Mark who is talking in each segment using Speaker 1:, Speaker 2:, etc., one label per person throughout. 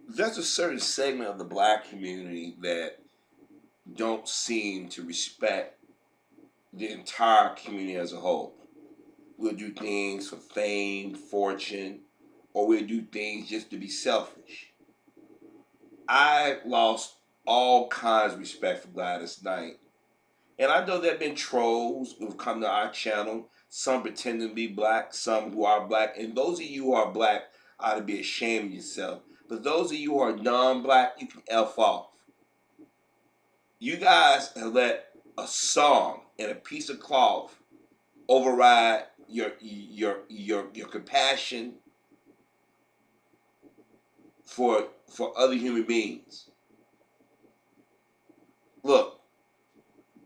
Speaker 1: there's a certain segment of the black community that don't seem to respect the entire community as a whole. We'll do things for fame, fortune, or we'll do things just to be selfish. I lost all kinds of respect for Gladys Knight. And I know there have been trolls who've come to our channel, some pretending to be black, some who are black. And those of you who are black ought to be ashamed of yourself. But those of you who are non-black, you can F off. You guys have let a song and a piece of cloth override your compassion for other human beings. Look,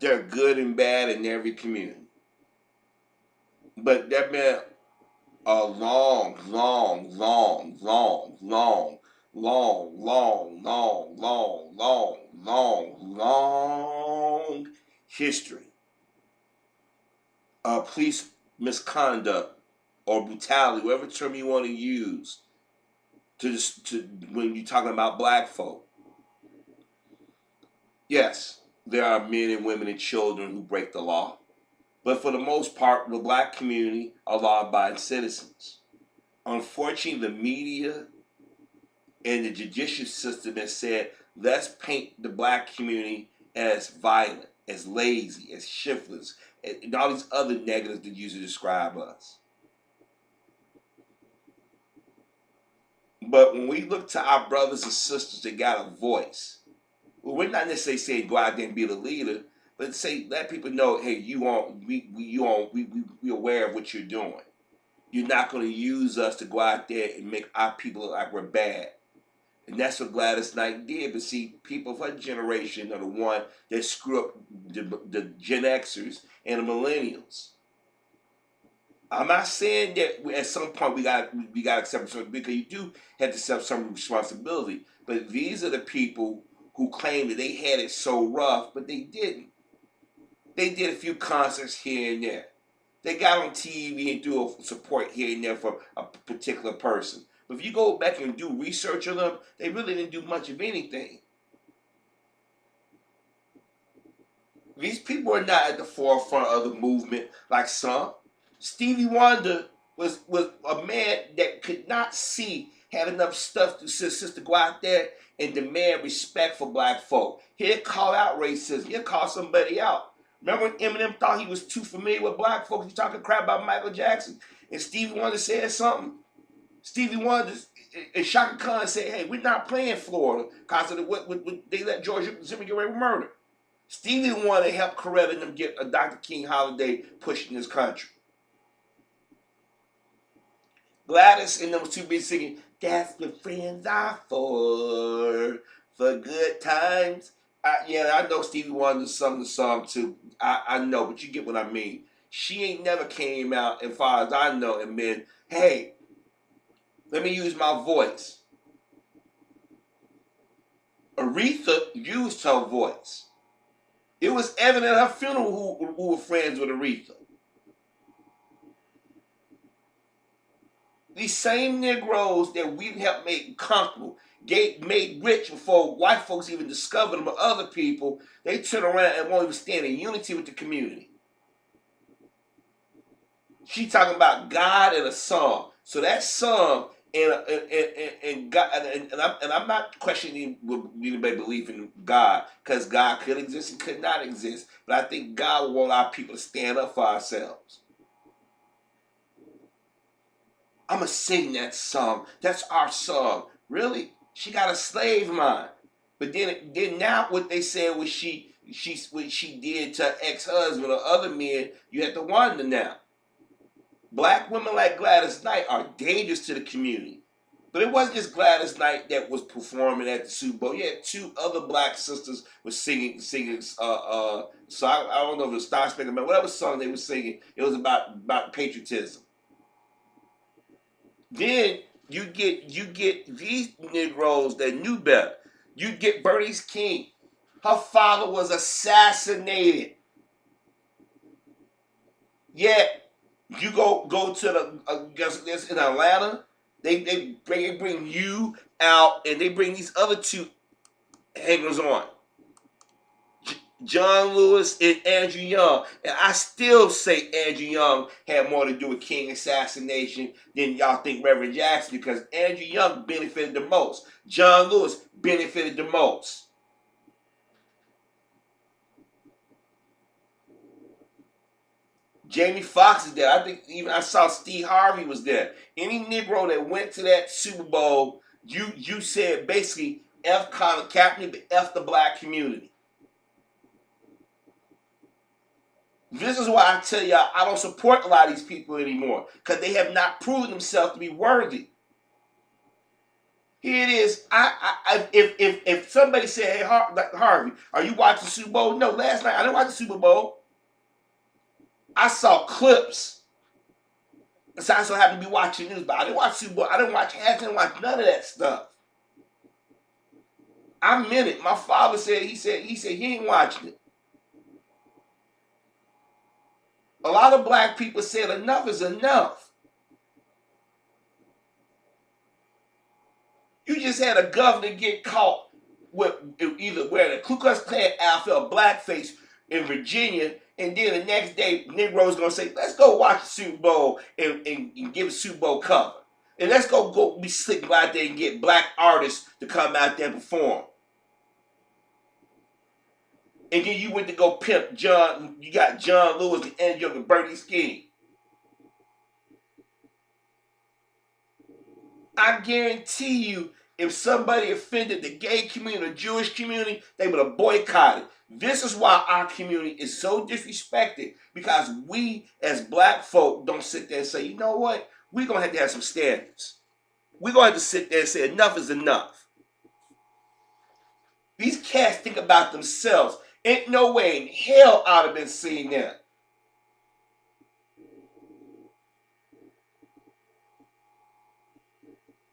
Speaker 1: there are good and bad in every community. But there been a long history of police misconduct or brutality, whatever term you want to use, to when you're talking about black folk. Yes, there are men and women and children who break the law. But for the most part, the black community are law-abiding citizens. Unfortunately, the media and the judicial system has said, let's paint the black community as violent, as lazy, as shiftless, and all these other negatives that usually describe us. But when we look to our brothers and sisters that got a voice, well, we're not necessarily saying go out there and be the leader, but say let people know, hey, we aware of what you're doing. You're not going to use us to go out there and make our people look like we're bad. And that's what Gladys Knight did. But see, people of her generation are the one that screw up the Gen Xers and the millennials. I'm not saying that at some point we got to accept responsibility, because you do have to accept some responsibility. But these are the people who claim that they had it so rough, but they didn't. They did a few concerts here and there. They got on TV and do a support here and there for a particular person. But if you go back and do research on them, they really didn't do much of anything. These people are not at the forefront of the movement like some. Stevie Wonder was a man that could not see, had enough stuff to go out there and demand respect for black folk. He'd call out racism. He'd call somebody out. Remember when Eminem thought he was too familiar with black folks? He's talking crap about Michael Jackson. And Stevie Wonder said something. Stevie Wonder and Shaka Khan said, hey, we're not playing Florida because of what they let George Zimmer get away with murder. Stevie Wonder helped Coretta and them get a Dr. King holiday pushed in this country. Gladys and them was too busy singing, that's what friends are for good times. I know Stevie Wonder sung the song too. I know, but you get what I mean. She ain't never came out, as far as I know, and been, hey, let me use my voice. Aretha used her voice. It was evident at her funeral who were friends with Aretha. These same Negroes that we helped make comfortable, made rich before white folks even discovered them, or other people, they turn around and won't even stand in unity with the community. She talking about God and a song. So that song and God, and I'm not questioning anybody's belief in God, because God could exist and could not exist. But I think God will want our people to stand up for ourselves. I'm going to sing that song. That's our song. Really? She got a slave mind. But then now what they said was what she did to her ex-husband or other men, you have to wonder now. Black women like Gladys Knight are dangerous to the community. But it wasn't just Gladys Knight that was performing at the Super Bowl. You had two other black sisters was singing. So I don't know if it was Star Spangled Banner, whatever song they were singing. It was about patriotism. Then you get these Negroes that knew better. You get Bernice King. Her father was assassinated. Yet you go to the in Atlanta, They bring you out, and they bring these other two hangers on, John Lewis and Andrew Young. And I still say Andrew Young had more to do with King assassination than y'all think Reverend Jackson, because Andrew Young benefited the most. John Lewis benefited the most. Jamie Foxx is there. I think even I saw Steve Harvey was there. Any Negro that went to that Super Bowl, you said basically F Colin Kaepernick, but F the black community. This is why I tell y'all I don't support a lot of these people anymore, because they have not proven themselves to be worthy. Here it is. If somebody said, "Hey, Harvey, are you watching the Super Bowl?" No, last night I didn't watch the Super Bowl. I saw clips. So I so happened to be watching news, but I didn't watch Super Bowl. I didn't watch half. I didn't watch none of that stuff. I meant it. My father said he ain't watching it. A lot of black people said enough is enough. You just had a governor get caught with either wearing a Ku Klux Klan outfit or blackface in Virginia, and then the next day, Negroes gonna say, "Let's go watch the Super Bowl and give a Super Bowl cover, and let's go be slick, go out there and get black artists to come out there and perform." And then you went to go pimp John. You got John Lewis and Andrew Young and Bernie Skinny. I guarantee you, if somebody offended the gay community or Jewish community, they would have boycotted. This is why our community is so disrespected, because we as black folk don't sit there and say, "You know what? We're going to have some standards. We're going to have to sit there and say enough is enough." These cats think about themselves. Ain't no way in hell I'd have been seeing that.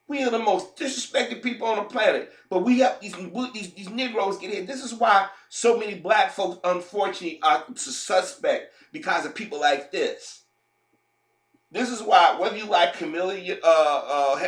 Speaker 1: We are the most disrespected people on the planet, but we have these Negroes get in. This is why so many black folks, unfortunately, are suspect because of people like this. This is why, whether you like Camilla,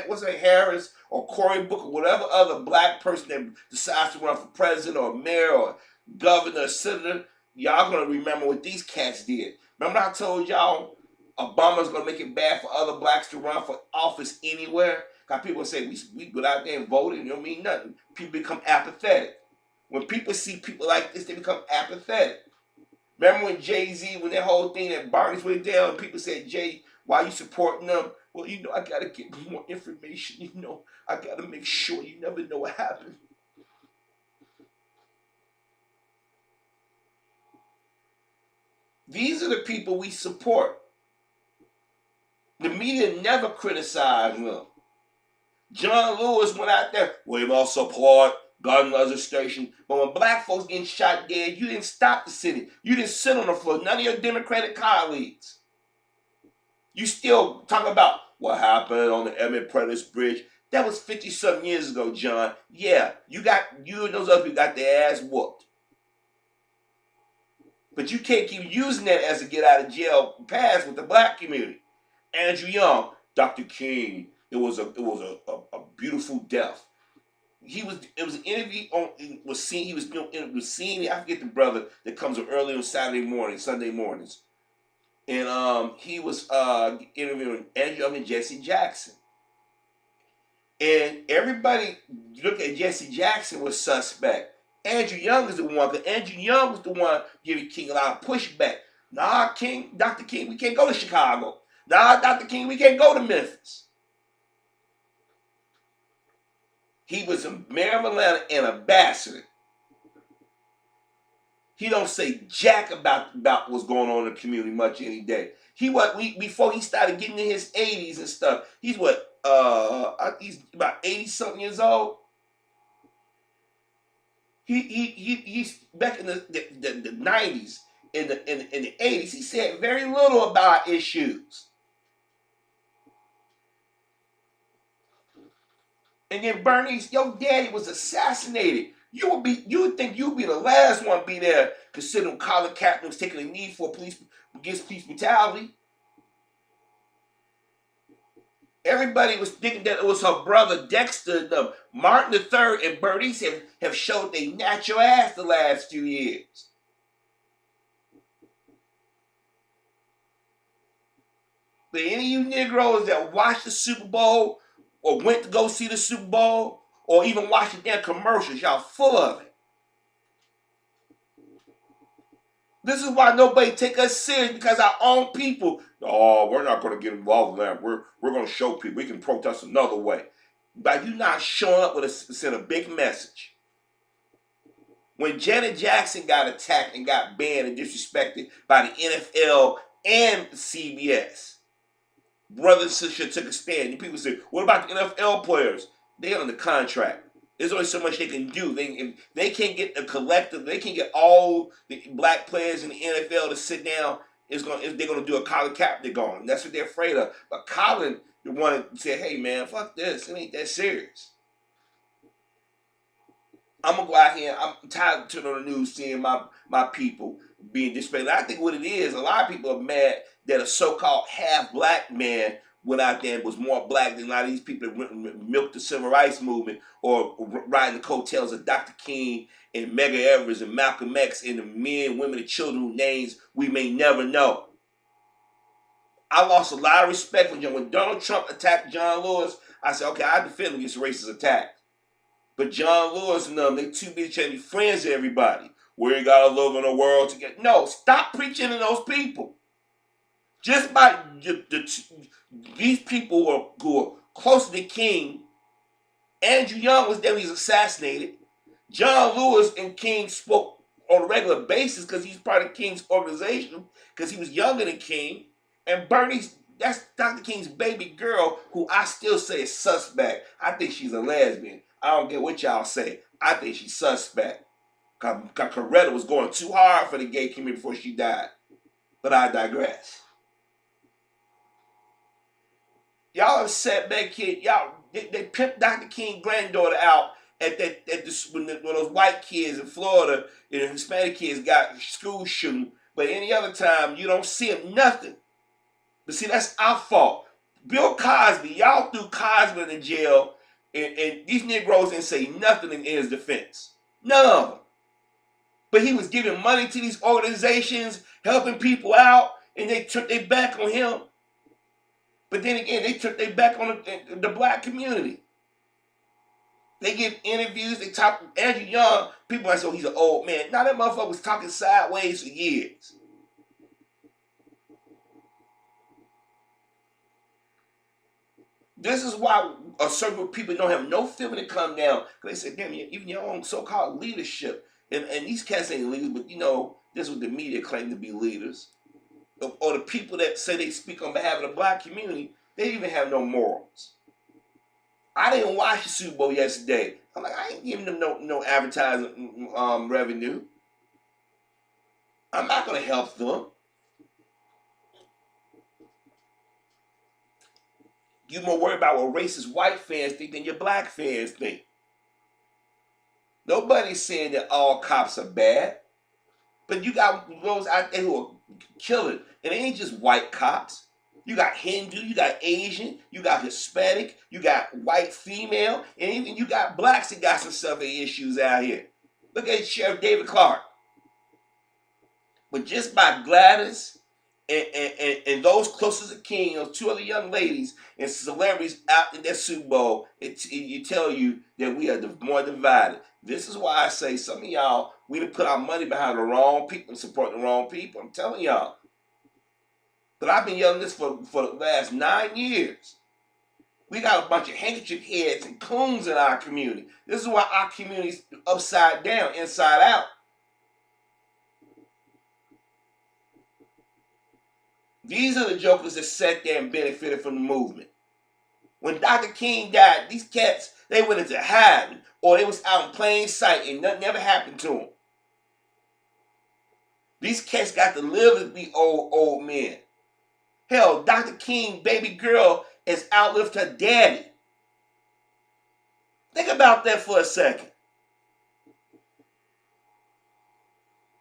Speaker 1: what's her Harris or Cory Booker, whatever other black person that decides to run for president or mayor or governor or senator, y'all gonna remember what these cats did. Remember I told y'all Obama's gonna make it bad for other blacks to run for office anywhere? Because people say we go out there and vote and it don't mean nothing. People become apathetic. When people see people like this, they become apathetic. Remember when Jay-Z, when that whole thing that Barney's went down, and people said, "Jay, why are you supporting them?" Well, I gotta get more information. I gotta make sure. You never know what happened. These are the people we support. The media never criticized them. John Lewis went out there, "We must support gun legislation." But when black folks getting shot dead, you didn't stop the city. You didn't sit on the floor. None of your Democratic colleagues. You still talk about what happened on the Emmett Prentice Bridge. That was 50-something years ago, John. Yeah, you and those other people got their ass whooped. But you can't keep using that as a get out of jail pass with the black community. Andrew Young, Dr. King, it was a beautiful death. It was an interview he was seeing, I forget the brother that comes up early on Sunday mornings. And he was interviewing Andrew Young and Jesse Jackson. And everybody looked at Jesse Jackson was suspect. Andrew Young is the one, because Andrew Young was the one giving King a lot of pushback. "Nah, Dr. King, we can't go to Chicago. Nah, Dr. King, we can't go to Memphis." He was a mayor of Atlanta and ambassador. He don't say jack about what's going on in the community much any day. Before he started getting in his 80s and stuff. He's he's about 80-something years old. He's back in the 90s, in the 80s. He said very little about issues. And then Bernice, your daddy was assassinated. You would think you'd be the last one to be there, considering Colin Kaepernick was taking a knee against police brutality. Everybody was thinking that it was her brother Dexter and them. Martin III and Bernice have showed they natural ass the last few years. But any of you Negroes that watched the Super Bowl or went to go see the Super Bowl or even watched the damn commercials, y'all full of it. This is why nobody take us serious, because our own people, oh, we're not going to get involved in that. We're going to show people we can protest another way. By you not showing up with send a big message. When Janet Jackson got attacked and got banned and disrespected by the NFL and CBS, brothers and sisters took a stand. And people say, what about the NFL players? They under contract. There's only so much they can do. If they can't get a collective, they can get all the black players in the NFL to sit down. They're gonna do a Colin Kaepernick on. That's what they're afraid of. But Colin, the one that said, hey man, fuck this. It ain't that serious. I'm gonna go out here. I'm tired of turning on the news seeing my people being disrespected. I think what it is, a lot of people are mad that a so-called half black man went out there and was more black than a lot of these people that milked the civil rights movement or riding the coattails of Dr. King and Medgar Evers and Malcolm X and the men, women, and children whose names we may never know. I lost a lot of respect when Donald Trump attacked John Lewis. I said, okay, I defend against racist attack. But John Lewis and them, they too busy trying to be friends to everybody. We gotta live in a world together. No, stop preaching to those people. Just by these people who are close to the king. Andrew Young was there when he was assassinated. John Lewis and King spoke on a regular basis because he's part of King's organization because he was younger than King. And Bernice, that's Dr. King's baby girl, who I still say is suspect. I think she's a lesbian. I don't get what y'all say. I think she's suspect. Because Coretta was going too hard for the gay community before she died. But I digress. Y'all have set that kid. Y'all, they pimped Dr. King's granddaughter out when those white kids in Florida and the Hispanic kids got school shooting. But any other time, you don't see them nothing. But see, that's our fault. Bill Cosby, y'all threw Cosby in jail, and these Negroes didn't say nothing in his defense. None of them. But he was giving money to these organizations, helping people out, and they turned their back on him. But then again, they turned their back on the black community. They give interviews, they talk, Andrew Young, people might say, oh, he's an old man. Now that motherfucker was talking sideways for years. This is why a certain group of people don't have no feeling to come down. Because they say, damn, even your own so-called leadership. And these cats ain't leaders, but you know, this is what the media claim to be leaders. Or the people that say they speak on behalf of the black community, they even have no morals. I didn't watch the Super Bowl yesterday. I'm like, I ain't giving them no advertising revenue. I'm not going to help them. You're more worried about what racist white fans think than your black fans think. Nobody's saying that all cops are bad. But you got those out there who are killing. And it ain't just white cops. You got Hindu, you got Asian, you got Hispanic, you got white female, and even you got blacks that got some severe issues out here. Look at Sheriff David Clark. But just by Gladys and those closest to King, those two other young ladies and celebrities out in that Super Bowl, it tell you that we are more divided. This is why I say some of y'all, we done put our money behind the wrong people and support the wrong people. I'm telling y'all. But I've been yelling this for the last 9 years. We got a bunch of handkerchief heads and coons in our community. This is why our community's upside down, inside out. These are the jokers that sat there and benefited from the movement. When Dr. King died, these cats, they went into hiding, or they was out in plain sight and nothing ever happened to them. These cats got to live as be old men. Hell, Dr. King, baby girl, has outlived her daddy. Think about that for a second.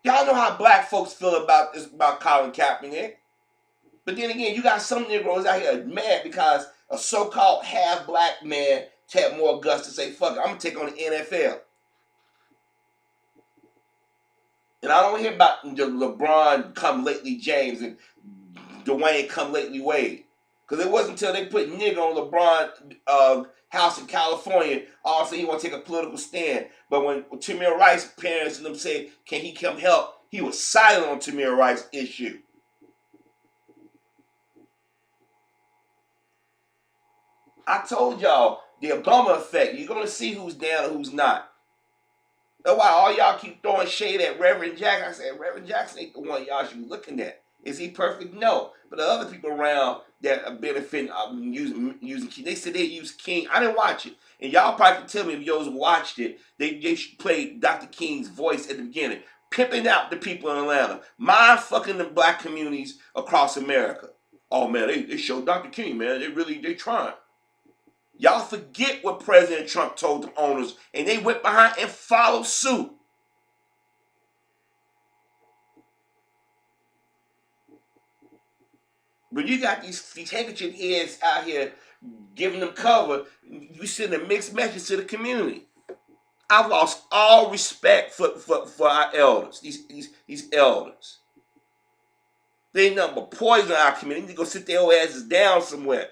Speaker 1: Y'all know how black folks feel about Colin Kaepernick. But then again, you got some Negroes out here mad because a so-called half-black man had more guts to say, fuck it, I'm going to take on the NFL. And I don't hear about LeBron come lately James and Dwayne come lately Wade. Because it wasn't until they put nigga on LeBron house in California, all of a sudden he want to take a political stand. But when Tamir Rice's parents and them say, can he come help? He was silent on Tamir Rice's issue. I told y'all, the Obama effect, you're going to see who's down and who's not. That's why all y'all keep throwing shade at Reverend Jackson. I said, Reverend Jackson ain't the one y'all should be looking at. Is he perfect? No. But the other people around that are benefiting using King, they said they use King. I didn't watch it. And y'all probably can tell me if y'all watched it, they played Dr. King's voice at the beginning, pimping out the people in Atlanta, mind fucking the black communities across America. Oh man, they showed Dr. King, man. They trying. Y'all forget what President Trump told the owners, and they went behind and followed suit. But you got these handkerchief heads out here giving them cover. You send a mixed message to the community. I've lost all respect for our elders, these elders. They ain't nothing but poison our community. They need to go sit their old asses down somewhere.